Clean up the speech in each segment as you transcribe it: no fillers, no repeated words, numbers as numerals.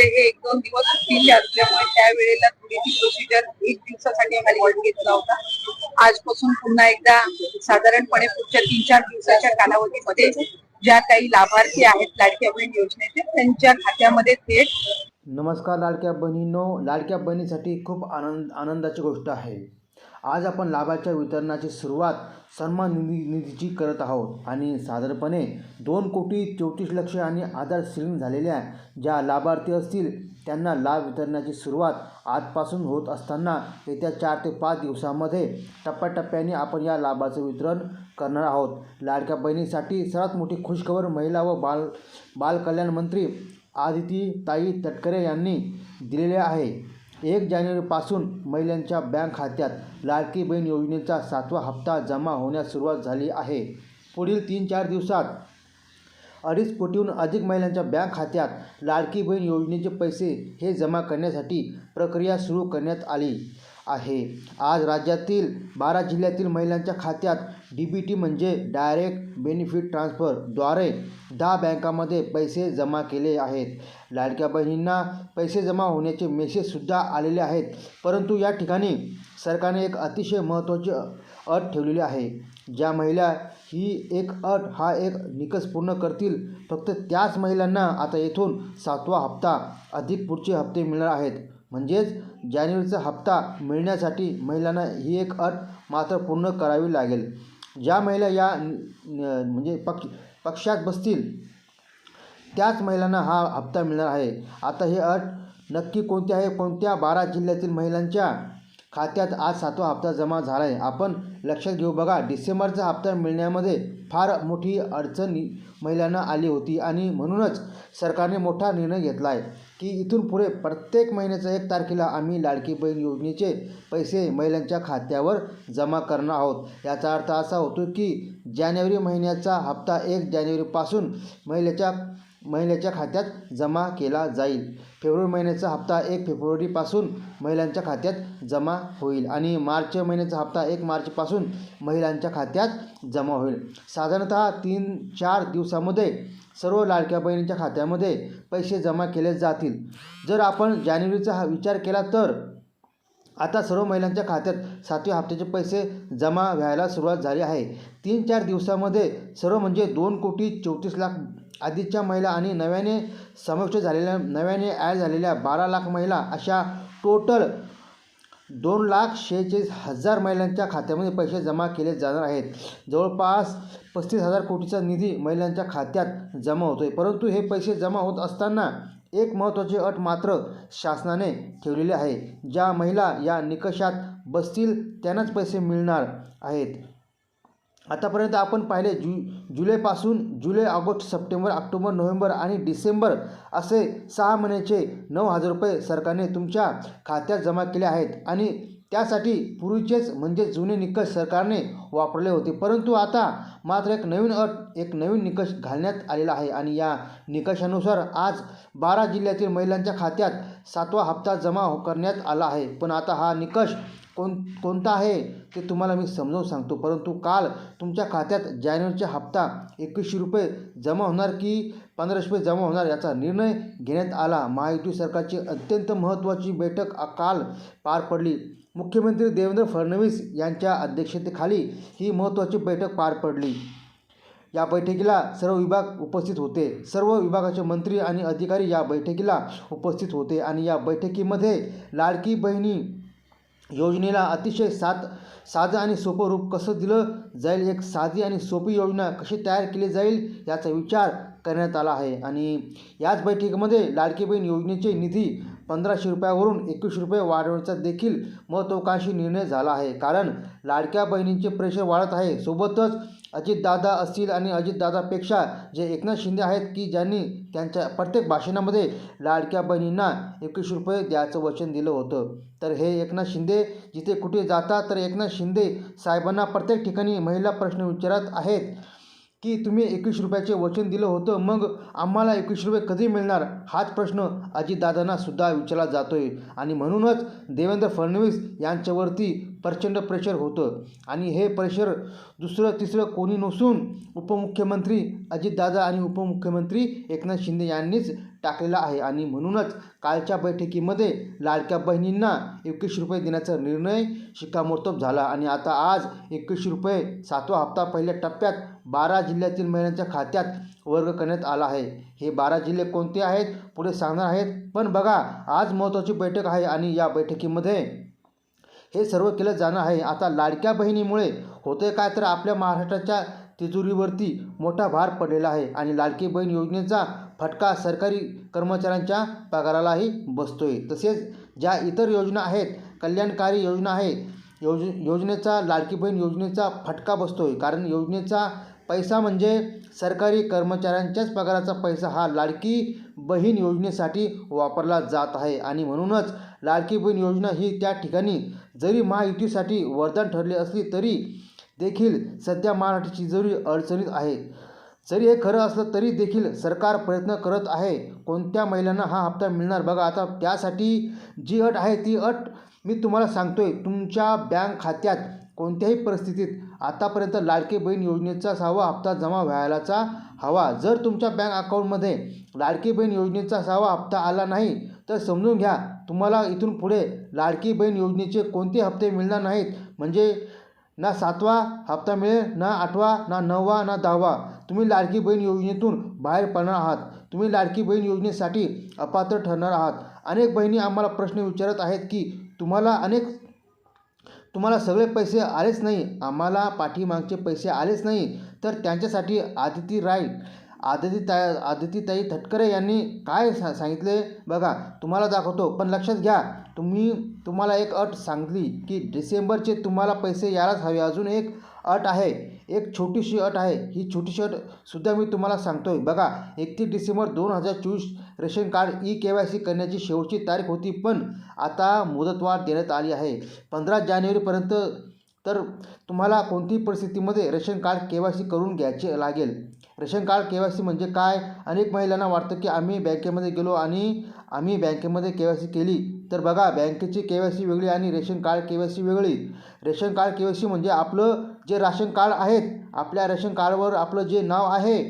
हे 1-2 दिवस सुट्टीचे असल्यामुळे त्यावेळेला थोडीशी प्रोसिजर 1 दिवसासाठी खाली घेतला होता. आजपासून पुन्हा एकदा साधारणपणे पुढच्या 3-4 दिवसाच्या कालावधीमध्ये ज्या काही लाभार्थी आहेत लाडक्या बहीण योजनेचे त्यांच्या खात्यामध्ये थेट. नमस्कार लाडक्या बहिणींनो, लाडक्या बहिणीसाठी खूप आनंदाची गोष्ट आहे. आज आपण लाभाच्या वितरणाची सुरुवात सन्मान निधीची करत आहोत आणि साधारणपणे 2,34,00,000 आणि आधार सिलिंग झालेल्या ज्या लाभार्थी असतील त्यांना लाभ वितरणाची सुरुवात आजपासून होत असताना येत्या 4 ते 5 दिवसांमध्ये टप्प्याटप्प्याने आपण या लाभाचं वितरण करणार आहोत. लाडक्या बहिणीसाठी सर्वात मोठी खुशखबर महिला व बालकल्याण मंत्री आदितीताई तटकरे यांनी दिलेले आहे. 1 जानेवारीपासून महिलांच्या बँक खात्यात लाडकी बहीण योजनेचा 7वा हप्ता जमा होण्यास सुरुवात झाली आहे. पुढील 3-4 दिवसात 2.5 कोटीहून अधिक महिलांच्या बँक खात्यात लाडकी बहीण योजनेचे पैसे हे जमा करण्यासाठी प्रक्रिया सुरू करण्यात आली आहे. आज राज्यातील 12 जिल्ह्यातील महिलांच्या खात्यात DBT म्हणजे डायरेक्ट बेनिफिट ट्रान्सफर द्वारे 10 बँकांमध्ये पैसे जमा केले आहेत. लाडक्या बहिणींना पैसे जमा होण्याचे मेसेजसुद्धा आलेले आहेत. परंतु या ठिकाणी सरकारने एक अतिशय महत्त्वाची अट ठेवलेली आहे. ज्या महिला ही हा एक निकष पूर्ण करतील फक्त त्याच महिलांना आता येथून 7वा हप्ता अधिक पुढचे हप्ते मिळणार आहेत. म्हणजेच जानेवारीचा हप्ता मिळण्यासाठी महिलांना ही एक अट मात्र पूर्ण करावी लागेल. ज्या महिला या म्हणजे पक्षात बसतील त्याच महिलांना हा हप्ता मिळणार आहे. आता ही अट नक्की कोणती आहे? कोणत्या 12 जिल्ह्यातील महिलांच्या खात्यात आज 7वा हप्ता जमा झाला आहे आपण लक्षात घेऊ. बघा, डिसेंबरचा हप्ता मिळण्यामध्ये फार मोठी अडचण महिलांना आली होती आणि म्हणूनच सरकारने मोठा निर्णय घेतला आहे की इथून पुढे प्रत्येक महिन्याच्या 1 तारखेला आम्ही लाडकी बहीण योजनेचे पैसे महिलांच्या खात्यावर जमा करणार आहोत. याचा अर्थ असा होतो की जानेवारी महिन्याचा हप्ता 1 जानेवारीपासून महिलेच्या खात्यात जमा केला जाईल. फेब्रुवारी महिन्याचा हप्ता 1 फेब्रुवारीपासून महिलांच्या खात्यात जमा होईल आणि मार्च महिन्याचा हप्ता 1 मार्चपासून महिलांच्या खात्यात जमा होईल. साधारणतः 3-4 दिवसामध्ये सर्व लाडक्या बहिणींच्या खात्यामध्ये पैसे जमा केले जातील. जर आपण जानेवारीचा विचार केला तर आता सर्व महिलांच्या खात्यात 7व्या हप्त्याचे पैसे जमा व्हायला सुरुवात झाली आहे. 3-4 दिवसामध्ये सर्व म्हणजे 2,34,00,000 आधीच्या महिला आणि नव्याने समाविष्ट झालेल्या नव्याने ॲड झालेल्या 12 लाख महिला अशा टोटल 2,46,000 महिलांच्या खात्यामध्ये पैसे जमा केले जाणार आहेत. जवळपास 35,000 कोटीचा निधी महिलांच्या खात्यात जमा होतो आहे. परंतु हे पैसे जमा होत असताना एक महत्त्वाची अट मात्र शासनाने ठेवलेली आहे. ज्या महिला या निकषात बसतील त्यांनाच पैसे मिळणार आहेत. आतापर्यंत आपण पाहिले जुलै, ऑगस्ट, सप्टेंबर, ऑक्टोबर, नोव्हेंबर आणि डिसेंबर असे 6 महिन्याचे 9,000 रुपये सरकारने तुमच्या खात्यात जमा केले आहेत आणि त्यासाठी पूर्वीचेच म्हणजे जुने निकष सरकारने वापरले होते. परंतु आता मात्र एक नवीन निकष घालण्यात आलेला आहे आणि या निकषानुसार आज 12 जिल्ह्यातील महिलांच्या खात्यात 7वा हप्ता जमा करण्यात आला आहे. पण आता हा निकष कोणता आहे ते तुम्हाला मी समजावून सांगतो. परंतु काल तुमच्या खात्यात जानेवारीचा हप्ता 2100 रुपये जमा होणार की 1500 रुपये जमा होणार याचा निर्णय घेण्यात आला. महायुती सरकारची अत्यंत महत्त्वाची बैठक काल पार पडली. मुख्यमंत्री देवेंद्र फडणवीस यांच्या अध्यक्षतेखाली ही महत्त्वाची बैठक पार पडली. या बैठकीला सर्व विभाग उपस्थित होते. सर्व विभागाचे मंत्री आणि अधिकारी या बैठकीला उपस्थित होते आणि या बैठकीमध्ये लाडकी बहिणी योजनेला अतिशय साधं आणि सोपं रूप कसं दिलं जाईल, एक साधी आणि सोपी योजना कशी तयार केली जाईल याचा विचार करण्यात आला आहे. आणि याच बैठकीमध्ये लाडकी बहीण योजनेचे निधी 1,500 रुपयावरून 2100 रुपये वाढवण्याचा देखील महत्त्वाकांक्षी निर्णय झाला आहे. कारण लाडक्या बहिणींचे प्रेशर वाढत आहे. सोबतच अजितदादा असतील आणि अजितदादापेक्षा जे एकनाथ शिंदे आहेत की ज्यांनी त्यांच्या प्रत्येक भाषणामध्ये लाडक्या बहिणींना 2100 रुपये द्यायचं वचन दिलं होतं. तर हे एकनाथ शिंदे जिथे कुठे जातात तर एकनाथ शिंदे साहेबांना प्रत्येक ठिकाणी महिला प्रश्न विचारत आहेत की तुम्ही 21 रुपयाचे वचन दिलं होतं, मग आम्हाला 21 रुपये कधी मिळणार? हाच प्रश्न अजितदादांना सुद्धा विचारला जातोय आणि म्हणूनच देवेंद्र फडणवीस यांच्यावरती प्रचंड प्रेशर होतं आणि हे प्रेशर दुसरं तिसरं कोणी नसून उपमुख्यमंत्री अजितदादा आणि उपमुख्यमंत्री एकनाथ शिंदे यांनीच टाकलेला आहे आणि म्हणूनच कालच्या बैठकीमध्ये लाडक्या बहिणींना 21 रुपये देण्याचा निर्णय शिक्कामोर्तब झाला आणि आता आज 21 रुपये 7वा हप्ता पहिल्या टप्प्यात 12 जिल्ह्यातील महिलांच्या खात्यात वर्ग करण्यात आला आहे. हे 12 जिल्हे कोणते आहेत पुढे सांगणार आहेत, पण बघा आज महत्त्वाची बैठक आहे आणि या बैठकीमध्ये हे सर्व केलं जाणं आहे. आता लाडक्या बहिणीमुळे होते काय तर आपल्या महाराष्ट्राच्या तिजोरीवरती मोठा भार पडलेला आहे आणि लाडकी बहीण योजनेचा फटका सरकारी कर्मचाऱ्यांच्या पगारालाही बसतोय. तसेच ज्या इतर योजना आहेत, कल्याणकारी योजना आहेत, योजनेचा लाडकी बहीण योजनेचा फटका बसतोय. कारण योजनेचा पैसा म्हणजे सरकारी कर्मचाऱ्यांच्याच पगाराचा पैसा हा लाडकी बहीण योजनेसाठी वापरला जात आहे आणि म्हणूनच लाडकी बहीण योजना ही त्या ठिकाणी जरी महायुतीसाठी वरदान ठरली असली तरी देखील सध्या महाराष्ट्राची तिजोरी अडचणीत आहे. जरी हे खरं असलं तरी देखील सरकार प्रयत्न करत आहे. कोणत्या महिलांना हा हप्ता मिळणार बघा. आता त्यासाठी जी अट आहे ती अट मी तुम्हाला सांगतोय. तुमच्या बँक खात्यात कोणत्याही परिस्थितीत आतापर्यंत लाडकी बहीण योजनेचा 6वा हप्ता जमा व्हायलाचा हवा. जर तुमच्या बँक अकाउंटमध्ये लाडकी बहीण योजनेचा 6वा हप्ता आला नाही तर समजून घ्या तुम्हाला इथून पुढे लाडकी बहीण योजनेचे कोणते हप्ते मिळणार नाहीत. म्हणजे ना 7वा हप्ता मिळेल, ना 8वा, ना 9वा, ना 10वा. तुम्ही लाडकी बहीण योजनेतून बाहेर पडणार आहात. तुम्ही लाडकी बहीण योजनेसाठी अपात्र ठरणार आहात. अनेक बहिणी आम्हाला प्रश्न विचारत आहेत की तुम्हाला सगळे पैसे आलेच नाही, आम्हाला पाठीमागचे पैसे आलेच नाही. तर त्यांच्यासाठी आदितीताई तटकरे यांनी काय सांगितले बघा, तुम्हाला दाखवतो. पण लक्षात घ्या, तुम्हाला एक अट सांगितली की डिसेंबरचे तुम्हाला पैसे यायलाच हवे. अजून एक अट आहे, एक छोटीशी अट आहे. ही छोटीशी अटसुद्धा मी तुम्हाला सांगतो आहे बघा. 31 डिसेंबर 2024 रेशन कार्ड KYC करण्याची शेवटची तारीख होती, पण आता मुदतवाढ देण्यात आली आहे 15 जानेवारीपर्यंत. तर तुम्हाला कोणत्याही परिस्थितीमध्ये रेशन कार्ड KYC करून घ्यायचे लागेल. रेशन कार्ड KYC म्हणजे काय? अनेक महिलांना वाटतं की आम्ही बँकेमध्ये गेलो आणि आम्ही बँकेमध्ये KYC केली. तर बघा, बँकेची KYC वेगळी आणि रेशन कार्ड KYC वेगळी. रेशन कार्ड KYC म्हणजे आपलं जे राशन कार्ड आहेत, आपल्या रेशन कार्डवर आपलं जे नाव आहे.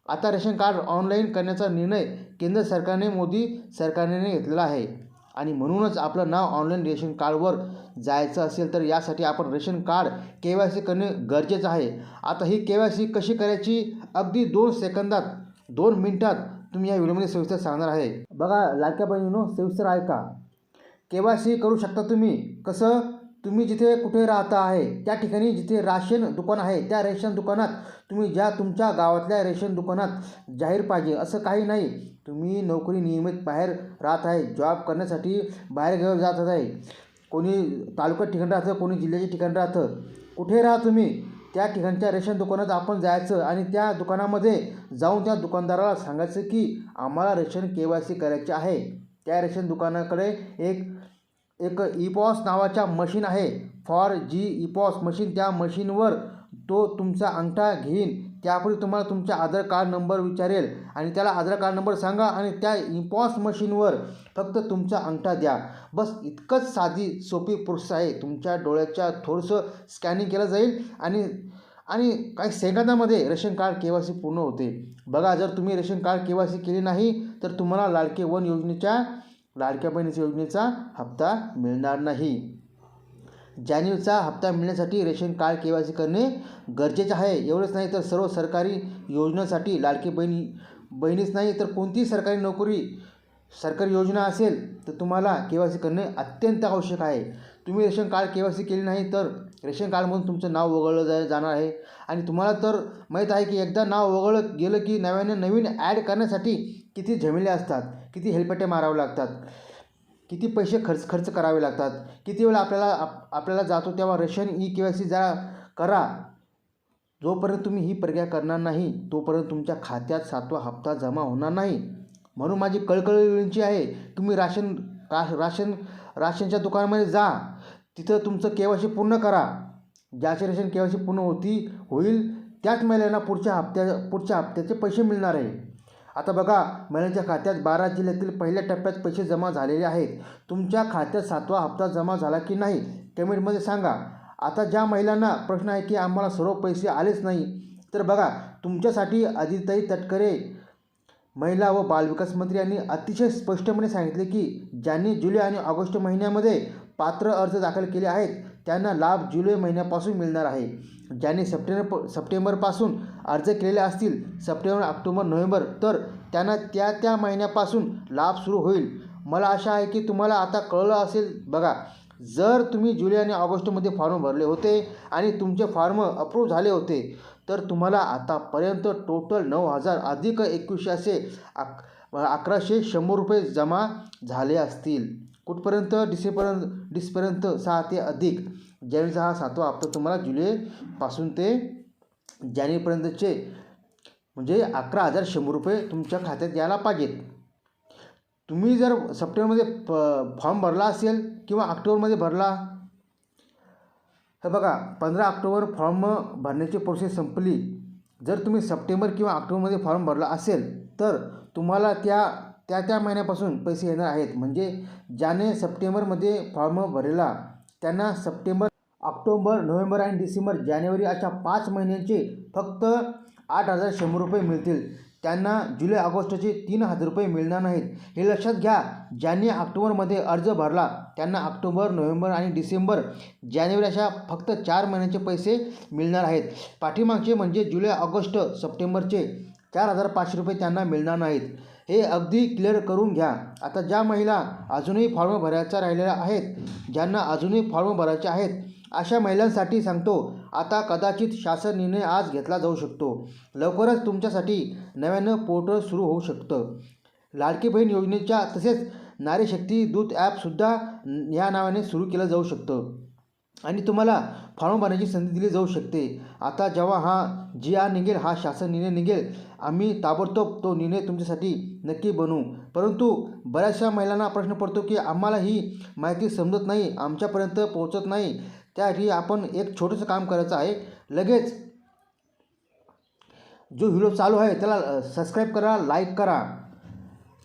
आता रेशन कार्ड ऑनलाईन करण्याचा निर्णय केंद्र सरकारने, मोदी सरकारने घेतलेला आहे आणि म्हणूनच आपलं नाव ऑनलाईन रेशन कार्डवर जायचं असेल तर यासाठी आपण रेशन कार्ड KYC करणे गरजेचं आहे. आता ही KYC कशी करायची अगदी 2 सेकंदात 2 मिनिटात तुम्ही या व्हिडिओमध्ये सविस्तर सांगणार आहे. बघा लाडक्या बहिणींनो, सविस्तर ऐका. KYC करू शकता तुम्ही. कसं? तुम्ही जिथे कुठे राहता आहे त्या ठिकाणी जिथे राशन दुकान आहे त्या रेशन दुकानात तुम्ही तुमच्या गावातल्या रेशन दुकानात जाहीर पाहिजे असं काही नाही. तुम्ही नोकरी नियमित बाहेर राहत आहे, जॉब करण्यासाठी बाहेर जात आहे. कोणी तालुक्यात ठिकाण राहतं, कोणी जिल्ह्याच्या ठिकाण राहतं. कुठे राहा तुम्ही, त्या ठिकाणच्या रेशन दुकानात आपण जायचं आणि त्या दुकानामध्ये जाऊन त्या दुकानदाराला सांगायचं की आम्हाला रेशन KYC करायचे आहे. त्या रेशन दुकानाकडे एक EPOS नावाच्या मशीन आहे, EPOS मशीन. त्या मशीनवर तो तुमचा अंगठा घेईन. त्यापूर्वी तुम्हाला तुमचा आधार कार्ड नंबर विचारेल आणि त्याला आधार कार्ड नंबर सांगा आणि त्या EPOS मशीनवर फक्त तुमचा अंगठा द्या. बस इतकंच साधी सोपी प्रोसेस आहे. तुमच्या डोळ्याच्या थोडंसं स्कॅनिंग केलं जाईल आणि काही सेकंदामध्ये रेशन कार्ड KYC पूर्ण होते. बघा, जर तुम्ही रेशन कार्ड KYC केली नाही तर तुम्हाला लाडक्या बहिणीच्या योजनेचा हप्ता मिळणार नाही. जानेवारीचा हप्ता मिळण्यासाठी रेशन कार्ड KYC करणे गरजेचे आहे. एवढंच नाही तर सर्व सरकारी योजनांसाठी लाडकी बहिणीच नाही तर कोणतीही सरकारी योजना असेल तर तुम्हाला KYC करणे अत्यंत आवश्यक आहे. तुम्ही रेशन कार्ड KYC केली नाही तर रेशन कार्डमधून तुमचं नाव वगळलं जाणार आहे आणि तुम्हाला तर माहीत आहे की एकदा नाव वगळलं गेलं की नवीन ॲड करण्यासाठी किती झमेले असतात, किती हेलपट्टे मारावे लागतात, किती पैसे खर्च करावे लागतात. किती वेळा आपल्याला जातो तेव्हा रेशन KYC जरा करा. जोपर्यंत तुम्ही ही प्रक्रिया करणार नाही तोपर्यंत तुमच्या खात्यात 7वा हप्ता जमा होणार नाही. म्हणून माझी कळकळी विनंती आहे, तुम्ही राशनच्या दुकानामध्ये जा, तिथं तुमचं KYC पूर्ण करा. ज्याचे रेशन KYC पूर्ण होईल त्याच महिलांना पुढच्या हप्त्याचे पैसे मिळणार आहे. आता बघा, महिलांच्या खात्यात 12 जिल्ह्यातील पहिल्या टप्प्यात पैसे जमा झालेले आहेत. तुमच्या खात्यात 7वा हप्ता जमा झाला की नाही कमेंटमध्ये सांगा. आता ज्या महिलांना प्रश्न आहे की आम्हाला सर्व पैसे आलेच नाही, तर बघा तुमच्यासाठी आदितीताई तटकरे महिला व बालविकास मंत्री यांनी अतिशय स्पष्टपणे सांगितले की ज्यांनी जुलै आणि ऑगस्ट महिन्यामध्ये पात्र अर्ज दाखल केले आहेत त्यांना लाभ जुलै महिन्यापासून मिळणार आहे. ज्यांनी सप्टेंबरपासून अर्ज केलेले असतील, सप्टेंबर, ऑक्टोबर, नोव्हेंबर, तर त्यांना त्या महिन्यापासून लाभ सुरू होईल. मला आशा आहे की तुम्हाला आता कळलं असेल. बघा, जर तुम्ही जुलै आणि ऑगस्टमध्ये फॉर्म भरले होते आणि तुमचे फॉर्म अप्रूव्ह झाले होते तर तुम्हाला आतापर्यंत टोटल 9,000 अधिक 2100 असे 1,100 रुपये जमा झाले असतील. कुठपर्यंत? डिसेंबरपर्यंत 6 ते अधिक जानेवारीचा हा 7वा हप्ता तुम्हाला जुलैपासून ते जानेवारीपर्यंतचे म्हणजे 11,100 रुपये तुमच्या खात्यात यायला पाहिजेत. तुम्ही जर सप्टेंबरमध्ये फॉर्म भरला असेल किंवा ऑक्टोबरमध्ये भरला, हे बघा 15 ऑक्टोबर फॉर्म भरण्याची प्रोसेस संपली. जर तुम्ही सप्टेंबर किंवा ऑक्टोबरमध्ये फॉर्म भरला असेल तर तुम्हाला त्या महिन्यापासून पैसे येणार आहेत. म्हणजे ज्याने सप्टेंबरमध्ये फॉर्म भरलेला त्यांना सप्टेंबर, ऑक्टोबर, नोव्हेंबर आणि डिसेंबर, जानेवारी अशा 5 महिन्यांचे फक्त 8,100 रुपये मिळतील. त्यांना जुलै ऑगस्टचे 3,000 रुपये मिळणार नाहीत. हे लक्षात घ्या. ज्यांनी ऑक्टोबरमध्ये अर्ज भरला त्यांना ऑक्टोबर, नोव्हेंबर आणि डिसेंबर, जानेवारी अशा फक्त 4 महिन्यांचे पैसे मिळणार आहेत. पाठीमागचे म्हणजे जुलै, ऑगस्ट, सप्टेंबरचे 4,500 रुपये त्यांना मिळणार नाहीत. हे अगदी क्लिअर करून घ्या. आता ज्या महिला अजूनही फॉर्म भरायचा राहिलेल्या आहेत, ज्यांना अजूनही फॉर्म भरायचे आहेत, अशा महिलांसाठी सांगतो, आता कदाचित शासन निर्णय आज घेतला जाऊ शकतो. लवकरच तुमच्यासाठी नव्यानं पोर्टल सुरू होऊ शकतं. लाडकी बहीण योजनेच्या तसेच नारी शक्ती दूत ॲपसुद्धा या नावाने सुरू केलं जाऊ शकतं आणि तुम्हाला फॉर्म भरण्याची संधी दिली जाऊ शकते. आता जेव्हा हा GR निघेल, हा शासन निर्णय निघेल, आम्ही ताबडतोब तो निर्णय तुमच्यासाठी नक्की बनवू. परंतु बऱ्याचशा महिलांना प्रश्न पडतो की आम्हाला ही माहिती समजत नाही, आमच्यापर्यंत पोहोचत नाही. त्यासाठी आपण एक छोटंसं काम करायचं आहे. लगेच जो व्हिडिओ चालू आहे त्याला सबस्क्राईब करा, लाईक करा,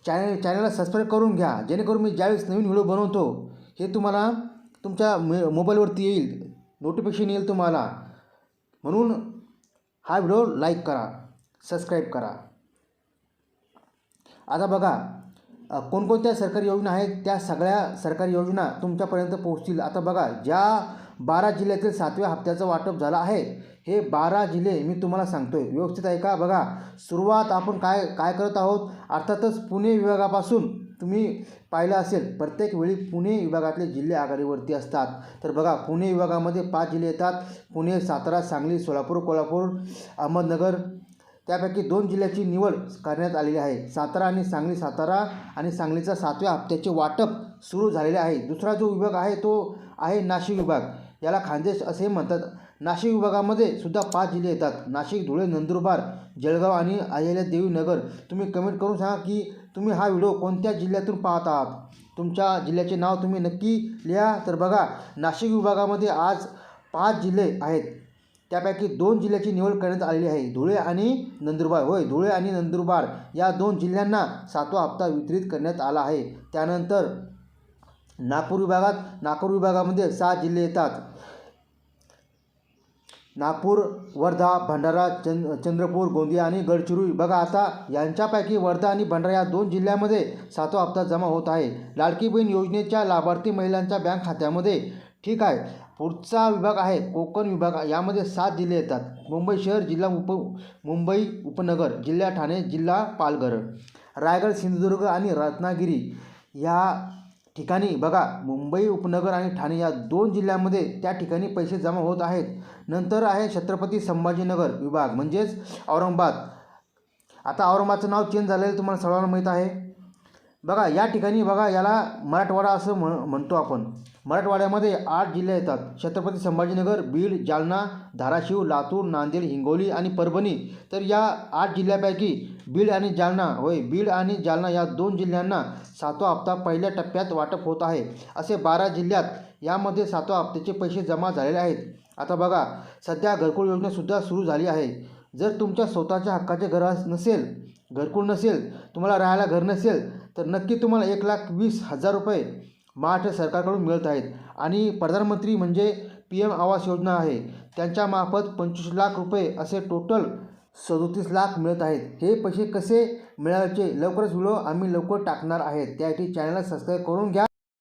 चॅनलला सबस्क्राईब करून घ्या, जेणेकरून मी ज्यावेळेस नवीन व्हिडिओ बनवतो हे तुम्हाला तुमच्या मोबाईलवरती येईल, नोटिफिकेशन येईल तुम्हाला. म्हणून हा व्हिडिओ लाईक करा, सबस्क्राईब करा. आता बघा, कोणकोणत्या सरकारी योजना आहेत त्या सगळ्या सरकारी योजना तुमच्यापर्यंत पोहोचतील. आता बघा, ज्या 12 जिल्ह्यातील 7व्या हप्त्याचं वाटप झालं आहे, हे 12 जिल्हे मी तुम्हाला सांगतो आहे, व्यवस्थित आहे का? बघा, सुरुवात आपण काय करत आहोत. अर्थातच पुणे विभागापासून तुम्ही पाहिलं असेल, प्रत्येक वेळी पुणे विभागातले जिल्हे आघाडीवरती असतात. तर बघा, पुणे विभागामध्ये 5 जिल्हे येतात: पुणे, सातारा, सांगली, सोलापूर, कोल्हापूर, अहमदनगर. त्यापैकी 2 जिल्ह्याची निवड करण्यात आलेली आहे. सातारा आणि सांगलीचा 7व्या हप्त्याचे वाटप सुरू झालेले आहे. दुसरा जो विभाग आहे तो आहे नाशिक विभाग, याला खानदेश असे म्हणतात. नाशिक विभागामध्ये सुद्धा 5 जिल्हे येतात: नाशिक, धुळे, नंदुरबार, जळगाव आणि अहिल्यादेवी नगर. तुम्ही कमेंट करून सांगा की तुम्ही हा व्हिडिओ कोणत्या जिल्ह्यातून पाहत आहात. तुमच्या जिल्ह्याचे नाव तुम्ही नक्की लिहा. तर बघा, नाशिक विभागामध्ये आज 5 जिल्हे आहेत. त्यापैकी 2 जिल्ह्याची निवड करण्यात आलेली आहे: धुळे आणि नंदुरबार. होय, धुळे आणि नंदुरबार या 2 जिल्ह्यांना 7वा हप्ता वितरित करण्यात आला आहे. त्यानंतर नागपूर विभागामध्ये 6 जिल्हे येतात: नागपूर, वर्धा, भंडारा, चंद्रपूर, गोंदिया आणि गडचिरोली. बघा, आता यांच्यापैकी वर्धा आणि भंडारा या 2 जिल्ह्यामध्ये 7वा हप्ता जमा होत आहे लाडकी बहीण योजनेच्या लाभार्थी महिलांच्या बँक खात्यामध्ये. ठीक आहे. पुढचा विभाग आहे कोकण विभाग. यामध्ये 7 जिल्हे येतात: मुंबई शहर, जिल्हा मुंबई उपनगर, जिल्हा ठाणे, जिल्हा पालघर, रायगड, सिंधुदुर्ग आणि रत्नागिरी या ठिकाणी. बघा, मुंबई उपनगर आणि ठाणे या 2 जिल्ह्यांमध्ये त्या ठिकाणी पैसे जमा होत आहेत. नंतर आहे छत्रपती संभाजीनगर विभाग, म्हणजेच औरंगाबाद. आता औरंगाबादचं नाव चेंज झालेलं तुम्हाला सर्वांना माहीत आहे. बघा, या ठिकाणी बघा, याला मराठवाडा असं म्हणतो आपण. मराठवाड्यामध्ये 8 जिल्हे येतात: छत्रपती संभाजीनगर, बीड, जालना, धाराशिव, लातूर, नांदेड, हिंगोली आणि परभणी. तर या 8 जिल्ह्यापैकी बीड आणि जालना या 2 जिल्ह्यांना 7वा हप्ता पहिल्या टप्प्यात वाटप होत आहे. असे 12 जिल्ह्यात यामध्ये 7व्या हप्त्याचे पैसे जमा झालेले आहेत. आता बघा, सध्या घरकुल योजनासुद्धा सुरू झाली आहे. जर तुमच्या स्वतःच्या हक्काचे घरकुल नसेल, तुम्हाला राहायला घर नसेल, तर नक्की तुम्हाला 1,20,000 रुपये महाराष्ट्र सरकारकडून मिळत आहेत. आणि प्रधानमंत्री म्हणजे PM आवास योजना आहे, त्यांच्यामार्फत 25 लाख रुपये असे टोटल 37 लाख मिळत आहेत. हे पैसे कसे मिळायचे लवकरच व्हिडिओ आम्ही लवकर टाकणार आहेत. त्यासाठी चॅनलला सबस्क्राईब करून घ्या.